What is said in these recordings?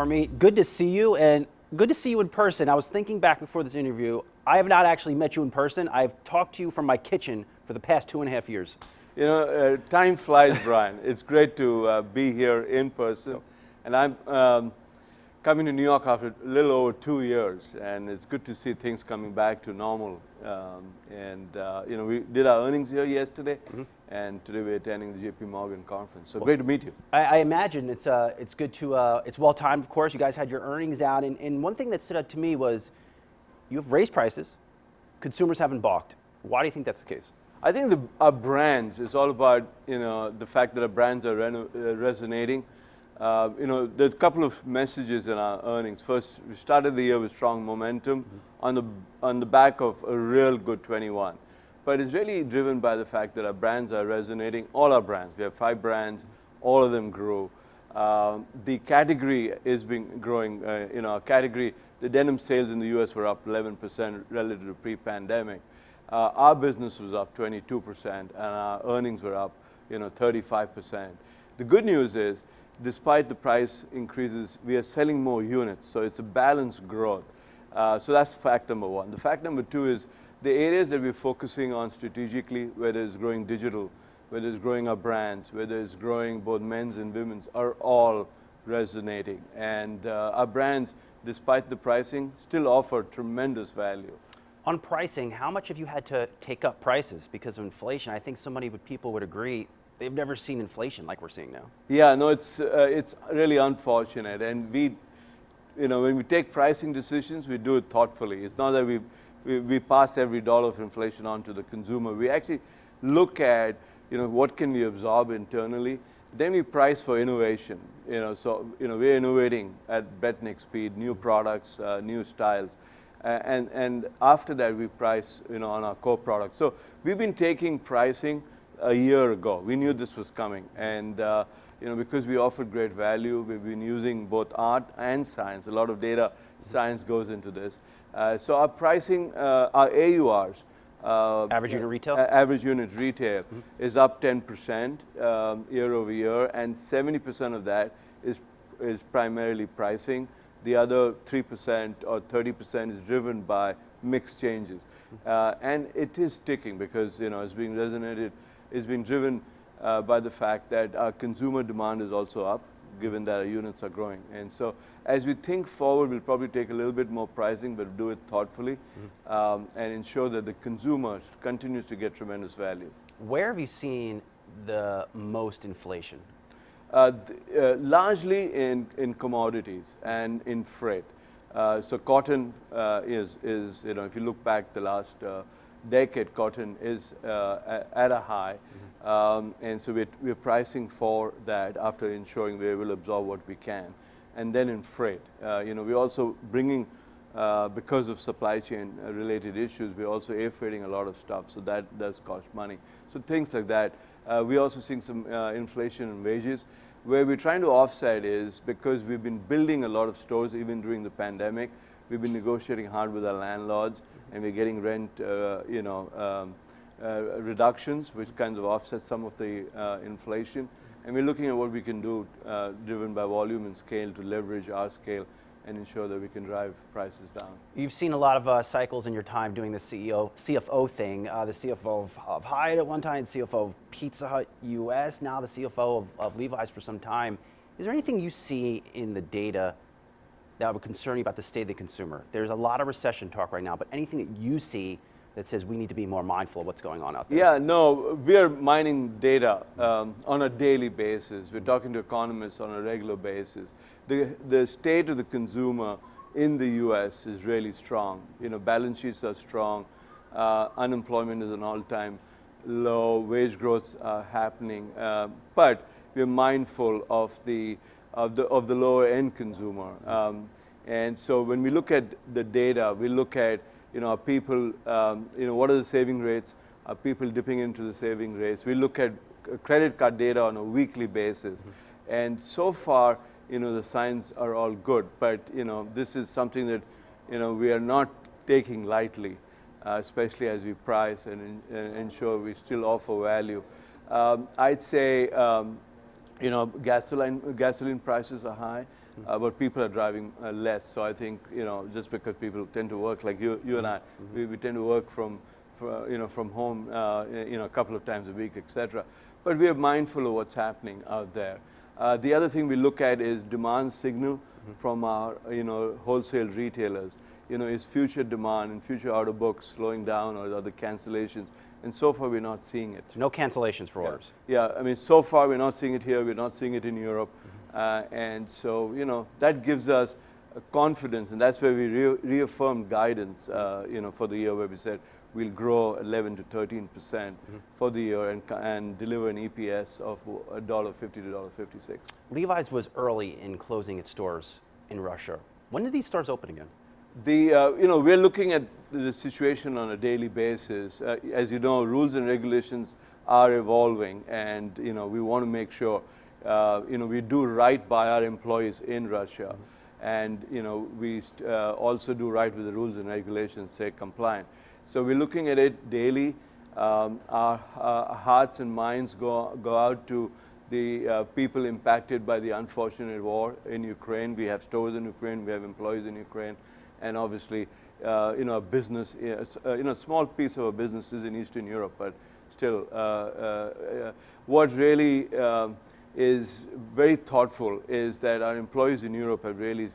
Harmit. Good to see you, and good to see you in person. I was thinking back before this interview. I have not actually met you in person. I've talked to you from my kitchen for the past 2.5 years. You know, time flies, Brian. It's great to be here in person. And I'm coming to New York after a little over 2 years, and it's good to see things coming back to normal. You know, we did our earnings here yesterday, and today we're attending the JP Morgan conference. So great to meet you. I imagine it's good to, it's well timed, of course. You guys had your earnings out, and one thing that stood out to me was you have raised prices, consumers haven't balked. Why do you think that's the case? I think our brands is all about, you know, the fact that our brands are resonating. You know, there's a couple of messages in our earnings. First, we started the year with strong momentum on the back of a real good 21. But it's really driven by the fact that our brands are resonating. All our brands, we have 5 brands, all of them grew. The category is been growing. You know, our category, the denim sales in the US were up 11% relative to pre-pandemic. Our business was up 22%, and our earnings were up, you know, 35%. The good news is, despite the price increases, we are selling more units, so it's a balanced growth. So that's fact number one. The fact number two is the areas that we're focusing on strategically, whether it's growing digital, whether it's growing our brands, whether it's growing both men's and women's, are all resonating. And our brands, despite the pricing, still offer tremendous value. On pricing, how much have you had to take up prices because of inflation? I think so many people would agree they've never seen inflation like we're seeing now. Yeah, no, it's really unfortunate. And we, you know, when we take pricing decisions, we do it thoughtfully. It's not that we pass every dollar of inflation on to the consumer. We actually look at, you know, what can we absorb internally. Then we price for innovation. You know, so, you know, we're innovating at breakneck speed, new products, new styles. And after that, we price, you know, on our core products. So we've been taking pricing a year ago. We knew this was coming, and you know, because we offered great value, we've been using both art and science. A lot of data science goes into this. So our pricing, our AURs, average unit retail, is up 10% year over year, and 70% of that is primarily pricing. The other 3% or 30% is driven by mix changes, and it is sticking because, you know, it's being resonated. Is being driven by the fact that our consumer demand is also up, given that our units are growing. And so as we think forward, we'll probably take a little bit more pricing, but do it thoughtfully, and ensure that the consumer continues to get tremendous value. Where have you seen the most inflation? Largely in commodities and in freight. So cotton is, you know, if you look back the last decade, cotton is at a high, and so we're pricing for that after ensuring we will absorb what we can. And then in freight, you know, we're also bringing, because of supply chain related issues, we're also air freighting a lot of stuff, so that does cost money. So things like that. We're also seeing some inflation in wages. Where we're trying to offset is because we've been building a lot of stores even during the pandemic. We've been negotiating hard with our landlords, and we're getting rent, you know, reductions, which kind of offset some of the inflation. And we're looking at what we can do, driven by volume and scale, to leverage our scale and ensure that we can drive prices down. You've seen a lot of cycles in your time doing the CFO thing. The CFO of Hyatt at one time, CFO of Pizza Hut US, now the CFO of Levi's for some time. Is there anything you see in the data that would concern you about the state of the consumer? There's a lot of recession talk right now, but anything that you see that says we need to be more mindful of what's going on out there? Yeah, no, we are mining data on a daily basis. We're talking to economists on a regular basis. The state of the consumer in the US is really strong. You know, balance sheets are strong. Unemployment is an all-time low. Wage growths are happening, but we're mindful of the lower end consumer. And so when we look at the data, we look at, you know, are people, you know, what are the saving rates? Are people dipping into the saving rates? We look at credit card data on a weekly basis, and so far, you know, the signs are all good. But, you know, this is something that, you know, we are not taking lightly, especially as we price and ensure we still offer value. I'd say, you know, gasoline prices are high. but people are driving less. So I think, just because people tend to work like you and I, we tend to work from home, a couple of times a week, etc. But we are mindful of what's happening out there. The other thing we look at is demand signal from our, wholesale retailers. Is future demand and future order books slowing down, or are the cancellations? And so far, we're not seeing it. So no cancellations for orders. Yeah, I mean, so far we're not seeing it here. We're not seeing it in Europe, and so that gives us confidence, and that's where we reaffirmed guidance, for the year, where we said we'll grow 11 to 13% for the year and deliver an EPS of $1.50 to $1.56. Levi's was early in closing its stores in Russia. When did these stores open again? We're looking at the situation on a daily basis. As you know, rules and regulations are evolving, and we want to make sure we do right by our employees in Russia, and we also do right with the rules and regulations, stay compliant. So we're looking at it daily. Our hearts and minds go out to the people impacted by the unfortunate war in Ukraine. We have stores in Ukraine, we have employees in Ukraine, and obviously, a business, a small piece of a business is in Eastern Europe, but still, what really is very thoughtful is that our employees in Europe have really,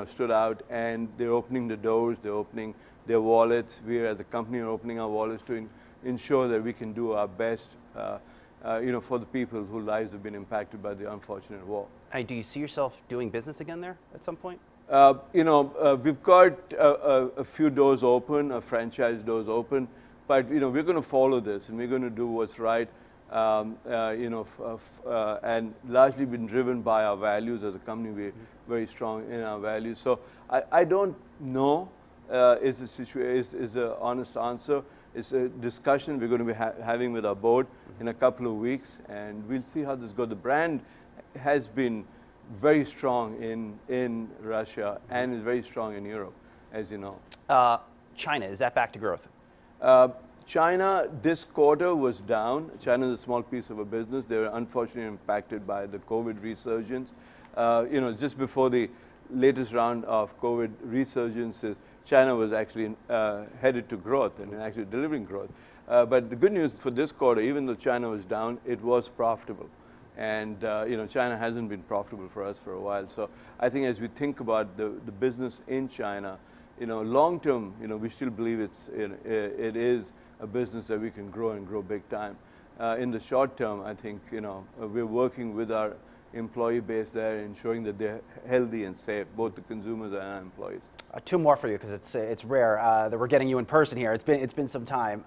stood out, and they're opening the doors, they're opening their wallets. We as a company are opening our wallets to ensure that we can do our best, for the people whose lives have been impacted by the unfortunate war. And do you see yourself doing business again there at some point? We've got a few doors open, franchise doors open, but we're going to follow this, and we're going to do what's right. And largely been driven by our values as a company. We're very strong in our values. So I don't know is the honest answer. It's a discussion we're going to be having with our board in a couple of weeks, and we'll see how this goes. The brand has been very strong in Russia and is very strong in Europe, as you know. China, is that back to growth? China this quarter was down. China is a small piece of a business. They were unfortunately impacted by the COVID resurgence. Just before the latest round of COVID resurgences, China was actually headed to growth and actually delivering growth. But the good news for this quarter, even though China was down, it was profitable. And China hasn't been profitable for us for a while. So I think as we think about the business in China, long term, we still believe it is a business that we can grow and grow big time. In the short term, I think we're working with our employee base there, ensuring that they're healthy and safe, both the consumers and our employees. Two more for you, because it's rare that we're getting you in person here. It's been some time.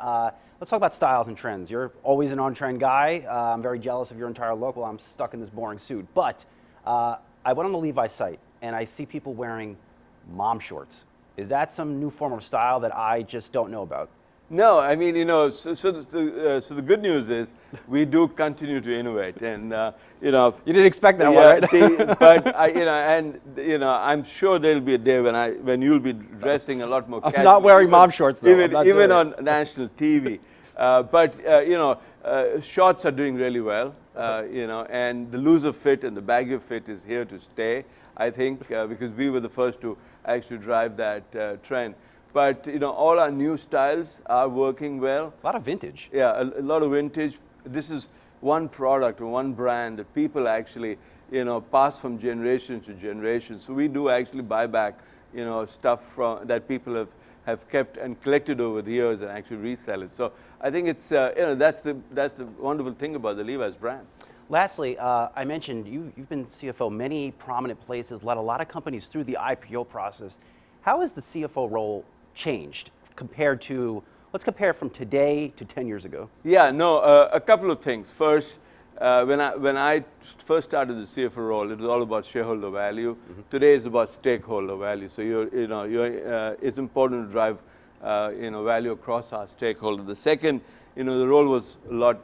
Let's talk about styles and trends. You're always an on-trend guy. I'm very jealous of your entire look while I'm stuck in this boring suit. But I went on the Levi site and I see people wearing mom shorts. Is that some new form of style that I just don't know about? No, I mean, so the good news is we do continue to innovate, and You didn't expect that one, right? I'm sure there'll be a day when you'll be dressing a lot more casual. I'm not wearing mom shorts though. Even on national TV. Shorts are doing really well, and the looser fit and the baggier fit is here to stay, I think, because we were the first to actually drive that trend. But all our new styles are working well. A lot of vintage. Yeah, a lot of vintage. This is one product or one brand that people actually pass from generation to generation. So we do actually buy back stuff that people have kept and collected over the years and actually resell it. So I think it's that's the wonderful thing about the Levi's brand. Lastly, I mentioned you've been CFO many prominent places, led a lot of companies through the IPO process. How has the CFO role changed compared to, let's compare from today to 10 years ago? Yeah, no, a couple of things. First, when I first started the CFO role, it was all about shareholder value. Today is about stakeholder value. So it's important to drive value across our stakeholders. The second, the role was a lot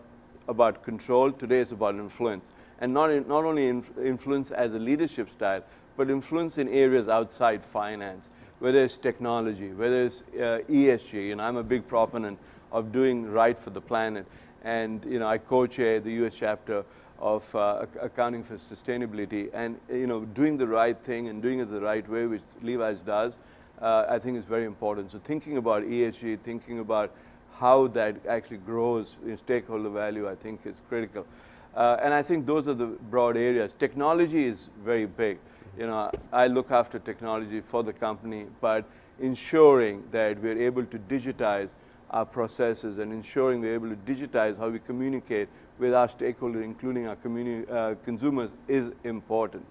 about control. Today it's about influence, and not only influence as a leadership style, but influence in areas outside finance, whether it's technology, whether it's ESG. I'm a big proponent of doing right for the planet, and I co-chair the U.S. chapter of accounting for sustainability, and doing the right thing and doing it the right way, which Levi's does, I think is very important. So thinking about ESG, thinking about how that actually grows in stakeholder value, I think is critical. And I think those are the broad areas. Technology is very big. I look after technology for the company, but ensuring that we're able to digitize our processes and ensuring we're able to digitize how we communicate with our stakeholders, including our consumers, is important.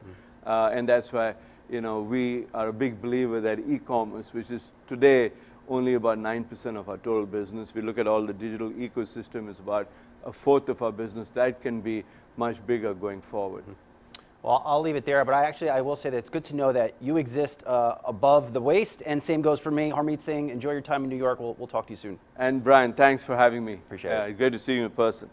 And that's why we are a big believer that e-commerce, which is today only about 9% of our total business. We look at all the digital ecosystem, is about a fourth of our business. That can be much bigger going forward. Well, I'll leave it there, but I will say that it's good to know that you exist above the waist, and same goes for me. Harmit Singh, enjoy your time in New York. We'll talk to you soon. And Brian, thanks for having me. Appreciate it. Great to see you in person.